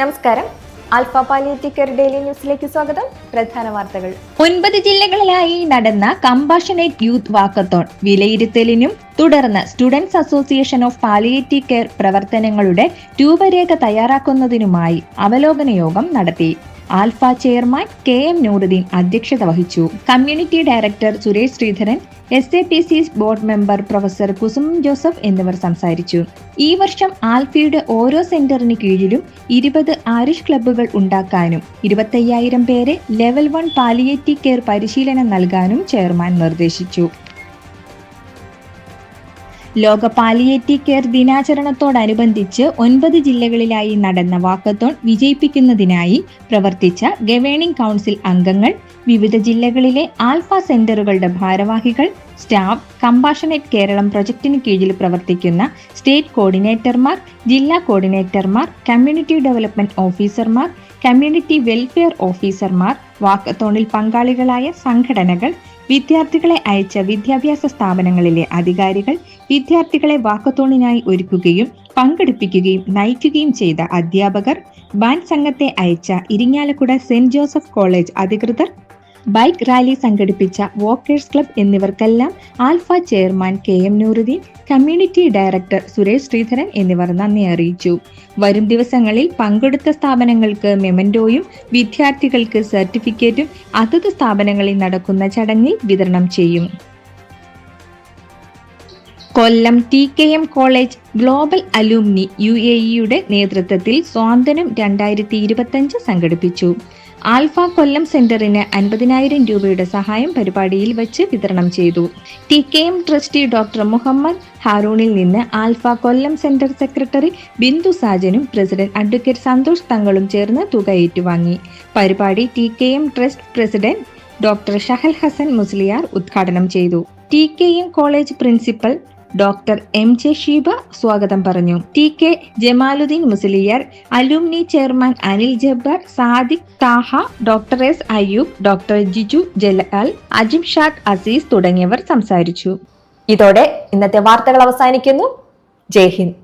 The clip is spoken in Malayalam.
നമസ്കാരം. ആൽഫ പാലിയേറ്റീവ് കെയർ ഡെയിലി ന്യൂസിലേക്ക് സ്വാഗതം. പ്രധാന വാർത്തകൾ. 9 ജില്ലകളിലായി നടന്ന കമ്പാഷനേറ്റ് യൂത്ത് വാക്കത്തോൺ വിലയിരുത്തലിനും തുടർന്ന് students association of palliative care പ്രവർത്തനങ്ങളുടെ രൂപരേഖ തയ്യാറാക്കുന്നതിനുമായി അവലോകന യോഗം നടത്തി. ആൽഫ ചെയർമാൻ KM നൂറുദ്ദീൻ അധ്യക്ഷത വഹിച്ചു. Community director Suresh Sreedharan, SAPC board member professor Kusum Joseph എന്നിവർ സംസാരിച്ചു. ഈ വർഷം ആൽഫയുടെ ഓരോ സെന്ററിന് കീഴിലും 20 ആരിഷ് ക്ലബ്ബുകൾ ഉണ്ടാക്കാനും 25,000 പേരെ ലെവൽ 1 പാലിയേറ്റീവ് കെയർ പരിശീലനം നൽകാനും ചെയർമാൻ നിർദ്ദേശിച്ചു. ലോക പാലിയേറ്റീവ് കെയർ ദിനാചരണത്തോടനുബന്ധിച്ച് 9 ജില്ലകളിലായി നടന്ന വാക്കത്തോൺ വിജയിപ്പിക്കുന്നതിനായി പ്രവർത്തിച്ച ഗവേണിംഗ് കൗൺസിൽ അംഗങ്ങൾ, വിവിധ ജില്ലകളിലെ ആൽഫ സെന്ററുകളുടെ ഭാരവാഹികൾ, സ്റ്റാഫ്, കമ്പാഷനേറ്റ് കേരളം പ്രൊജക്ടിന് കീഴിൽ പ്രവർത്തിക്കുന്ന സ്റ്റേറ്റ് കോർഡിനേറ്റർമാർ, ജില്ലാ കോർഡിനേറ്റർമാർ, കമ്മ്യൂണിറ്റി ഡെവലപ്മെന്റ് ഓഫീസർമാർ, കമ്മ്യൂണിറ്റി വെൽഫെയർ ഓഫീസർമാർ, വാക്കത്തോണിൽ പങ്കാളികളായ സംഘടനകൾ, വിദ്യാർത്ഥികളെ അയച്ച വിദ്യാഭ്യാസ സ്ഥാപനങ്ങളിലെ അധികാരികൾ, വിദ്യാർത്ഥികളെ വാക്കത്തോണിനായി ഒരുക്കുകയും പങ്കെടുപ്പിക്കുകയും നയിക്കുകയും ചെയ്ത അധ്യാപകർ, ബാൻഡ് സംഘത്തെ അയച്ച ഇരിങ്ങാലക്കുട സെന്റ് ജോസഫ് കോളേജ് അധികൃതർ, ബൈക്ക് റാലി സംഘടിപ്പിച്ച വോക്കേഴ്സ് ക്ലബ് എന്നിവർക്കെല്ലാം Alpha chairman KM Nooruddin, community director Suresh Sreedharan എന്നിവർ നന്ദി അറിയിച്ചു. വരും ദിവസങ്ങളിൽ പങ്കെടുത്ത സ്ഥാപനങ്ങൾക്ക് മെമന്റോയും വിദ്യാർത്ഥികൾക്ക് സർട്ടിഫിക്കറ്റും അതത് സ്ഥാപനങ്ങളിൽ നടക്കുന്ന ചടങ്ങിൽ വിതരണം ചെയ്യും. കൊല്ലം TKM കോളേജ് ഗ്ലോബൽ അലൂമിനി UAE നേതൃത്വത്തിൽ സ്വാന്തനം 2025 സംഘടിപ്പിച്ചു. ആൽഫ കൊല്ലം സെന്ററിന് 50,000 രൂപയുടെ സഹായം പരിപാടിയിൽ വച്ച് വിതരണം ചെയ്തു. TKM ട്രസ്റ്റി ഡോക്ടർ മുഹമ്മദ് ഹാറൂണിൽ നിന്ന് Alpha Kollam centre secretary Bindu സാജനും പ്രസിഡന്റ് അഡ്വക്കേറ്റ് സന്തോഷ് തങ്ങളും ചേർന്ന് തുക ഏറ്റുവാങ്ങി. പരിപാടി TKM trust president doctor Shahal Hassan Musliyar ഉദ്ഘാടനം ചെയ്തു. TKM college principal doctor MJ Sheeba സ്വാഗതം പറഞ്ഞു. TK Jamaluddin Musliyar, alumni chairman Anil Jabbar, Sadiq Thaha, doctor S Ayyub, doctor Jiju Jalal, Ajimshad Azeez തുടങ്ങിയവർ സംസാരിച്ചു. ഇതോടെ ഇന്നത്തെ വാർത്തകൾ അവസാനിക്കുന്നു. ജയ് ഹിന്ദ്.